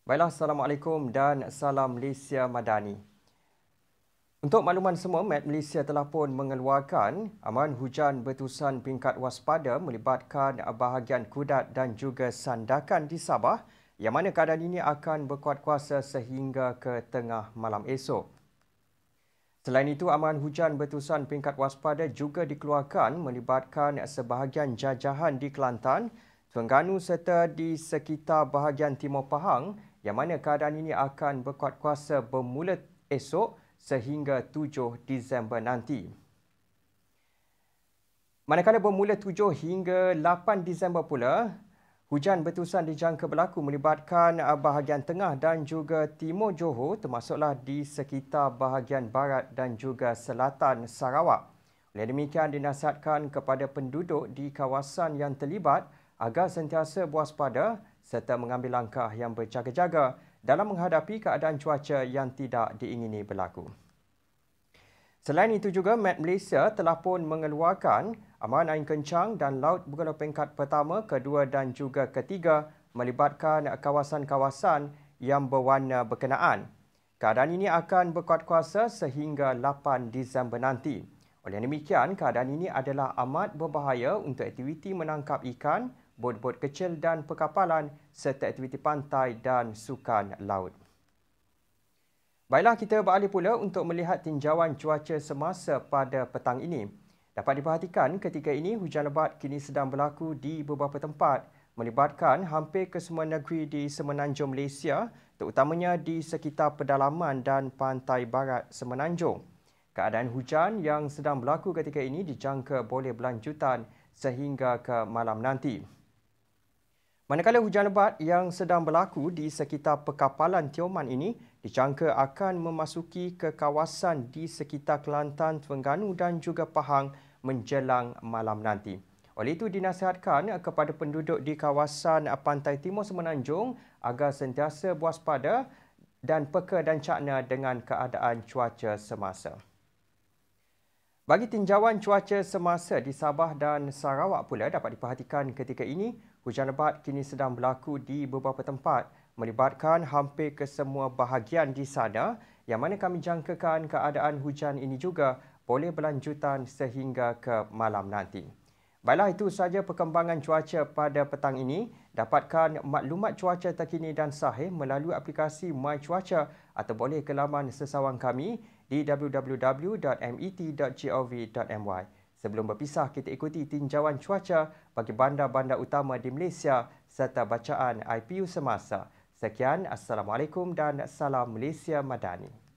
Baiklah, Assalamualaikum dan salam Malaysia Madani. Untuk makluman semua, Met Malaysia telah pun mengeluarkan amaran hujan berterusan peringkat waspada melibatkan bahagian Kudat dan juga Sandakan di Sabah, yang mana keadaan ini akan berkuat kuasa sehingga ke tengah malam esok. Selain itu, amaran hujan berterusan peringkat waspada juga dikeluarkan melibatkan sebahagian jajahan di Kelantan, Terengganu serta di sekitar bahagian Timur Pahang, yang mana keadaan ini akan berkuat kuasa bermula esok sehingga 7 Disember nanti. Manakala bermula 7 hingga 8 Disember pula, hujan berterusan dijangka berlaku melibatkan bahagian tengah dan juga timur Johor, termasuklah di sekitar bahagian barat dan juga selatan Sarawak. Oleh demikian, dinasihatkan kepada penduduk di kawasan yang terlibat agar sentiasa berwaspada serta mengambil langkah yang berjaga-jaga dalam menghadapi keadaan cuaca yang tidak diingini berlaku. Selain itu juga, Met Malaysia telah pun mengeluarkan amaran angin kencang dan laut bergelombang peringkat pertama, kedua dan juga ketiga melibatkan kawasan-kawasan yang berwarna berkenaan. Keadaan ini akan berkuat kuasa sehingga 8 Disember nanti. Oleh demikian, keadaan ini adalah amat berbahaya untuk aktiviti menangkap ikan, bot-bot kecil dan perkapalan serta aktiviti pantai dan sukan laut. Baiklah, kita beralih pula untuk melihat tinjauan cuaca semasa pada petang ini. Dapat diperhatikan ketika ini hujan lebat kini sedang berlaku di beberapa tempat melibatkan hampir ke semua negeri di semenanjung Malaysia, terutamanya di sekitar pedalaman dan pantai barat semenanjung. Keadaan hujan yang sedang berlaku ketika ini dijangka boleh berlanjutan sehingga ke malam nanti. Manakala hujan lebat yang sedang berlaku di sekitar perkapalan Tioman ini dijangka akan memasuki ke kawasan di sekitar Kelantan, Terengganu dan juga Pahang menjelang malam nanti. Oleh itu, dinasihatkan kepada penduduk di kawasan pantai timur semenanjung agar sentiasa berwaspada dan peka dan cakna dengan keadaan cuaca semasa. Bagi tinjauan cuaca semasa di Sabah dan Sarawak pula, dapat diperhatikan ketika ini hujan lebat kini sedang berlaku di beberapa tempat melibatkan hampir ke semua bahagian di sana, yang mana kami jangkakan keadaan hujan ini juga boleh berlanjutan sehingga ke malam nanti. Baiklah, itu sahaja perkembangan cuaca pada petang ini. Dapatkan maklumat cuaca terkini dan sahih melalui aplikasi My Cuaca atau boleh ke laman sesawang kami di www.met.gov.my. Sebelum berpisah, kita ikuti tinjauan cuaca bagi bandar-bandar utama di Malaysia serta bacaan IPU semasa. Sekian, Assalamualaikum dan salam Malaysia Madani.